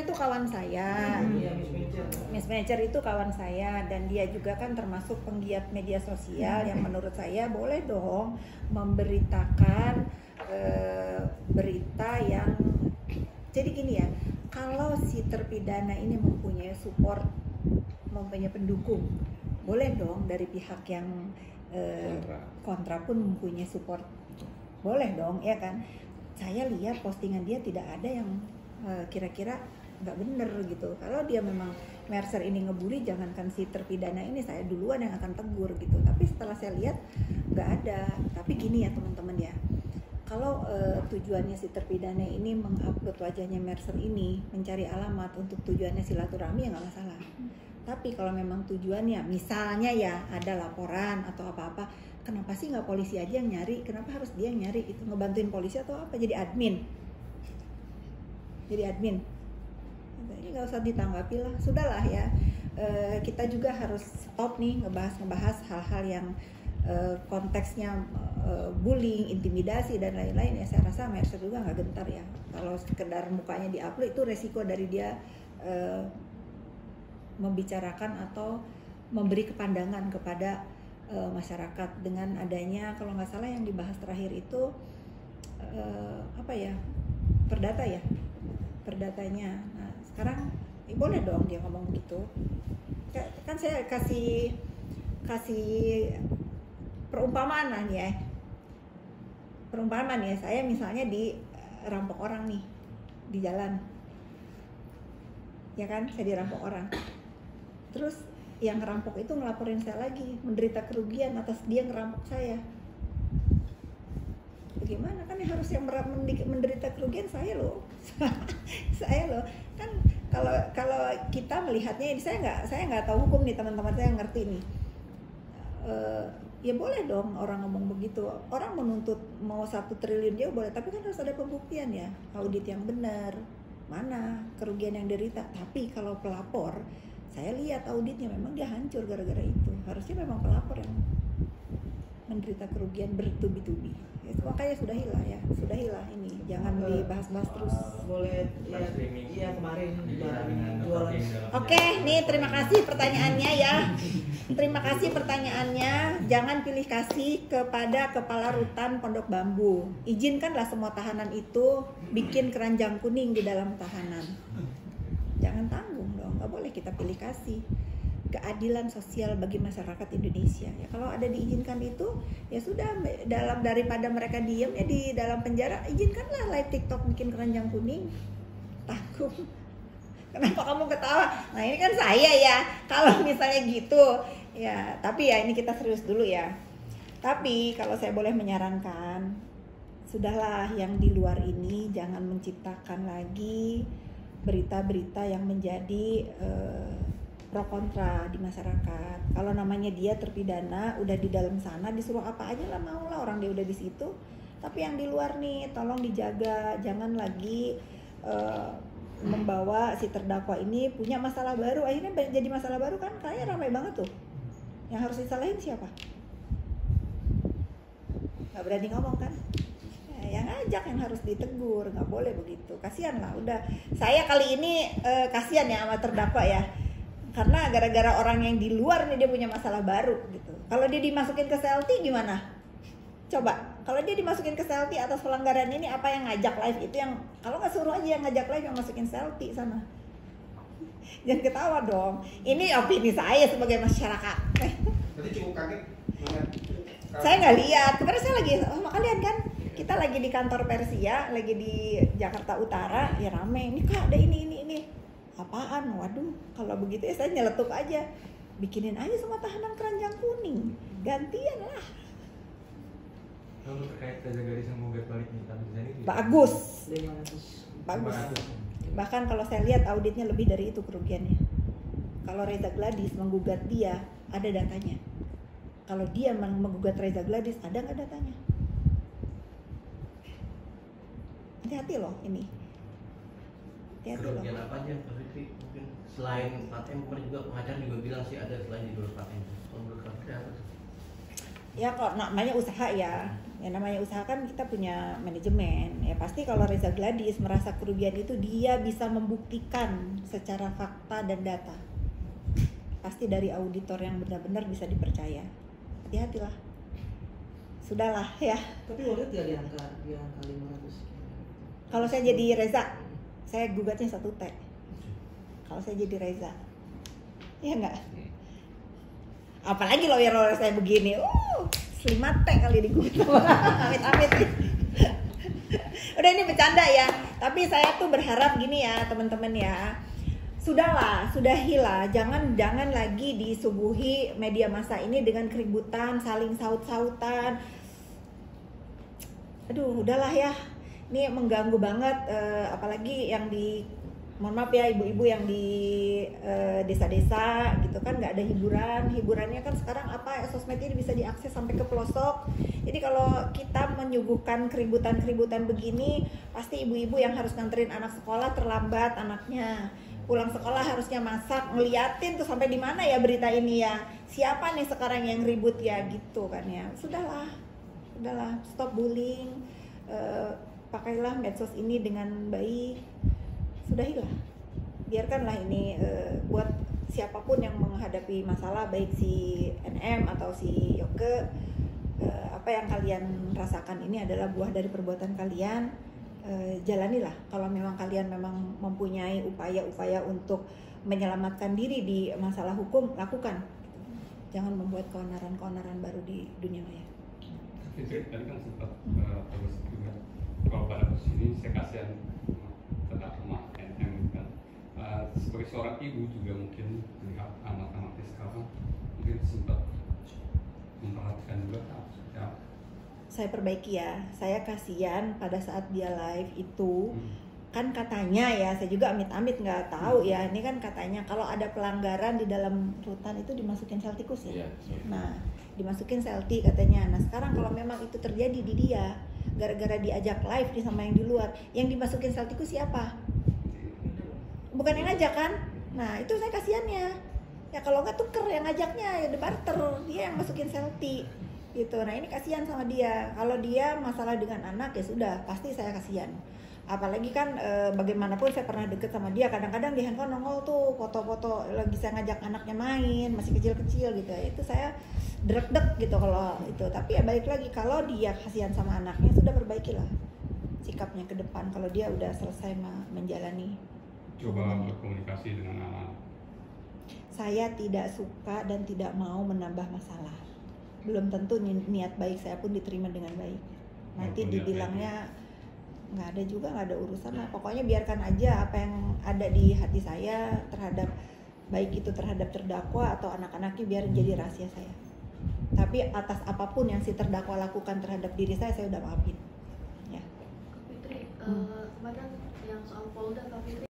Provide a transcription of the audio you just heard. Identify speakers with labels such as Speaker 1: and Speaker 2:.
Speaker 1: itu kawan saya. Miss Major itu kawan saya, dan dia juga kan termasuk penggiat media sosial yang menurut saya boleh dong memberitakan berita yang, jadi gini ya, kalau si terpidana ini mempunyai support, mempunyai pendukung, boleh dong dari pihak yang kontra pun mempunyai support, boleh dong, ya kan. Saya lihat postingan dia tidak ada yang kira-kira nggak bener gitu. Kalau dia memang Mercer ini ngebully, jangankan si terpidana ini, saya duluan yang akan tegur gitu. Tapi setelah saya lihat nggak ada. Tapi gini ya teman-teman ya, kalau tujuannya si terpidana ini mengupload wajahnya Mercer ini, mencari alamat untuk tujuannya silaturahmi, ya nggak masalah. Tapi kalau memang tujuannya misalnya ya ada laporan atau apa-apa, kenapa sih nggak polisi aja yang nyari? Kenapa harus dia yang nyari? Itu ngebantuin polisi atau apa? Jadi admin. Ini nggak usah ditanggapi lah, sudahlah ya. Kita juga harus stop nih ngebahas hal-hal yang konteksnya bullying, intimidasi dan lain-lain ya. Saya rasa Mercer juga nggak gentar ya. Kalau sekedar mukanya diupload, itu resiko dari dia membicarakan atau memberi kepandangan kepada masyarakat dengan adanya, kalau nggak salah yang dibahas terakhir itu perdatanya. Nah sekarang boleh dong dia ngomong gitu. Kan saya kasih perumpamaan nih ya, saya misalnya dirampok orang nih di jalan, ya kan, saya dirampok orang, terus yang ngerampok itu ngelaporin saya lagi, menderita kerugian atas dia ngerampok saya. Bagaimana, kan yang harus yang menderita kerugian saya loh. Saya loh. Kan kalau kita melihatnya ini, saya nggak tahu hukum nih teman-teman, saya ngerti nih. Ya boleh dong orang ngomong begitu. Orang menuntut mau 1 triliun dia boleh, tapi kan harus ada pembuktian ya, audit yang benar, mana kerugian yang derita. Tapi kalau pelapor, saya lihat auditnya memang dia hancur gara-gara itu. Harusnya memang pelapor yang menderita kerugian bertubi-tubi. Ya, makanya sudah hilang ini. Jangan dibahas-bahas terus.
Speaker 2: Boleh ya, iya kemarin jualan.
Speaker 1: Oke, nih terima kasih pertanyaannya ya. Terima kasih pertanyaannya. Jangan pilih kasih kepada kepala rutan Pondok Bambu. Izinkanlah semua tahanan itu bikin keranjang kuning di dalam tahanan. Jangan tanggung dong, nggak boleh kita pilih kasih. Keadilan sosial bagi masyarakat Indonesia ya, kalau ada diizinkan itu ya sudah, daripada mereka diem ya di dalam penjara, izinkanlah live TikTok bikin keranjang kuning. Tanggung. Kenapa kamu ketawa? Nah ini kan saya ya, kalau misalnya gitu ya. Tapi ya ini kita serius dulu ya. Tapi kalau saya boleh menyarankan, sudahlah yang di luar ini jangan menciptakan lagi berita-berita yang menjadi pro kontra di masyarakat. Kalau namanya dia terpidana, udah di dalam sana, disuruh apa aja lah mau lah, orang dia udah di situ. Tapi yang di luar nih, tolong dijaga, jangan lagi membawa si terdakwa ini punya masalah baru. Akhirnya jadi masalah baru kan, kayaknya ramai banget tuh. Yang harus disalahin siapa? Gak berani ngomong kan? Yang ngajak yang harus ditegur, nggak boleh begitu. Kasihan lah, udah. Saya kali ini kasihan ya sama terdakwa ya. Karena gara-gara orang yang di luar nih dia punya masalah baru gitu. Kalau dia dimasukin ke selfie gimana? Coba, kalau dia dimasukin ke selfie atas pelanggaran ini, apa yang ngajak live itu yang, kalau nggak suruh aja yang ngajak live yang masukin selfie sana. Jangan ketawa dong. Ini opini saya sebagai masyarakat.
Speaker 3: Tadi cukup kaget.
Speaker 1: Saya nggak lihat, karena saya lagi sama kalian kan. Kita lagi di kantor Persia, lagi di Jakarta Utara, ya rame. Ini kak ada ini. Apaan? Waduh, kalau begitu ya saya nyeletuk aja. Bikinin aja semua tahanan keranjang kuning. Gantian lah.
Speaker 4: Kalau terkait Reza Garis yang menggugat balik nih, ini
Speaker 1: Bagus.
Speaker 2: 500.
Speaker 1: Bagus. Bahkan kalau saya lihat auditnya lebih dari itu kerugiannya. Kalau Reza Gladys menggugat dia, ada datanya. Kalau dia menggugat Reza Gladys, ada nggak datanya? Hati-hati loh ini.
Speaker 5: Kerugian apa aja Pak Fikri? Mungkin selain paten, kemarin juga pengacara juga bilang sih ada selain di luar paten. Kalau menurut Pak Fikri apa tuh?
Speaker 1: Ya kok namanya usaha ya namanya usaha kan kita punya manajemen. Ya pasti kalau Reza Gladys merasa kerugian itu dia bisa membuktikan secara fakta dan data. Pasti dari auditor yang benar-benar bisa dipercaya. Hati-hatilah. Sudahlah ya.
Speaker 2: Tapi waktu itu di angka 500.
Speaker 1: Kalau saya jadi Reza, saya gugatnya 1 T. Kalau saya jadi Reza, ya enggak? Apalagi lawyer saya begini, 5 T kali digugat. Amit-amit. Udah ini bercanda ya. Tapi saya tuh berharap gini ya teman-teman ya. Sudahlah, sudahilah. Jangan lagi disuguhi media massa ini dengan keributan, saling saut-sautan. Aduh, udahlah ya. Ini mengganggu banget, apalagi yang di, mohon maaf ya ibu-ibu yang di desa-desa gitu kan, nggak ada hiburannya kan sekarang apa, sosmed ini bisa diakses sampai ke pelosok. Jadi kalau kita menyuguhkan keributan begini, pasti ibu-ibu yang harus nganterin anak sekolah terlambat anaknya. Pulang sekolah harusnya masak, ngeliatin tuh sampai di mana ya berita ini ya. Siapa nih sekarang yang ribut ya gitu kan ya. Sudahlah, stop bullying. Pakailah medsos ini dengan baik, sudahilah, biarkanlah ini buat siapapun yang menghadapi masalah, baik si NM atau si Yoke, apa yang kalian rasakan ini adalah buah dari perbuatan kalian. Jalanilah. Kalau memang kalian memang mempunyai upaya-upaya untuk menyelamatkan diri di masalah hukum, lakukan. Jangan membuat keonaran-keonaran baru di dunia maya.
Speaker 3: Tadi kan sempat terus juga kalau pada posisi ini saya kasihan terhadap rumah NM kan, sebagai seorang ibu juga mungkin melihat anak-anaknya sekarang mungkin sempat memperhatikan juga ya.
Speaker 1: Saya perbaiki ya, saya kasihan pada saat dia live itu kan katanya ya, saya juga amit-amit nggak tahu ya, ini kan katanya kalau ada pelanggaran di dalam rutan itu dimasukin sel tikus ya. Nah, dimasukin sel T katanya. Nah sekarang kalau memang itu terjadi di dia, gara-gara diajak live nih sama yang di luar, yang dimasukin sel tikus siapa? Bukan yang ngajak kan? Nah itu saya kasihannya. Ya kalau nggak tuker yang ngajaknya, ya barter, dia yang masukin sel T gitu. Nah ini kasihan sama dia. Kalau dia masalah dengan anak ya sudah, pasti saya kasihan. Apalagi kan bagaimanapun saya pernah deket sama dia, kadang-kadang di handphone nongol tuh foto-foto lagi saya ngajak anaknya main, masih kecil-kecil gitu. Itu saya drek-dek gitu kalau itu. Tapi ya balik lagi, kalau dia kasihan sama anaknya, sudah perbaikilah sikapnya ke depan kalau dia udah selesai menjalani.
Speaker 3: Coba berkomunikasi dengan anak.
Speaker 1: Saya tidak suka dan tidak mau menambah masalah. Belum tentu niat baik saya pun diterima dengan baik. Nanti dibilangnya nggak ada juga, nggak ada urusan lah. Pokoknya biarkan aja apa yang ada di hati saya terhadap, baik itu terhadap terdakwa atau anak-anaknya, biar jadi rahasia saya. Tapi atas apapun yang si terdakwa lakukan terhadap diri saya udah maafin. Ya.
Speaker 5: Fitri, kemarin yang soal Polda, Kak Fitri